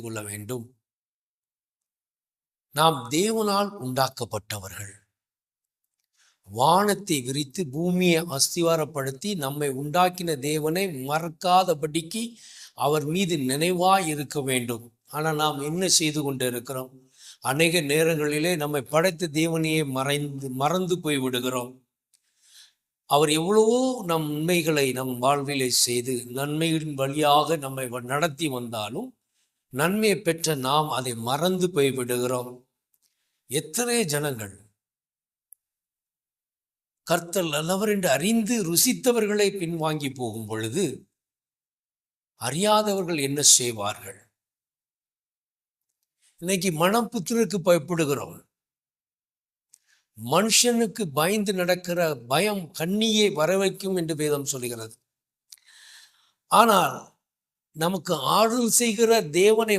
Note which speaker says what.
Speaker 1: கொள்ள வேண்டும். நாம் தேவனால் உண்டாக்கப்பட்டவர்கள். வானத்தை விரித்து பூமியை அஸ்திவாரப்படுத்தி நம்மை உண்டாக்கின தேவனை மறக்காதபடிக்கு அவர் மீது நினைவாய் இருக்க வேண்டும். ஆனால் நாம் என்ன செய்து கொண்டு இருக்கிறோம்? அநேக நேரங்களிலே நம்மை படைத்த தேவனையே மறந்து போய் விடுகிறோம். அவர் எவ்வளவோ நன்மைகளை நம் வாழ்விலை செய்து நன்மையின் வழியாக நம்மை நடத்தி வந்தாலும் நன்மையை பெற்ற நாம் அதை மறந்து போய் விடுகிறோம். எத்தனை ஜனங்கள் கர்த்தர் நல்லவர் என்று அறிந்து ருசித்தவர்களை பின்வாங்கி போகும் பொழுது அறியாதவர்கள் என்ன செய்வார்கள்? இன்னைக்கு மனப்புத்திரருக்கு பயப்படுகிறோம். மனுஷனுக்கு பயந்து நடக்கிற பயம் கண்ணியை வர வைக்கும் என்று வேதம் சொல்கிறது. ஆனால் நமக்கு ஆறுதல் செய்கிற தேவனை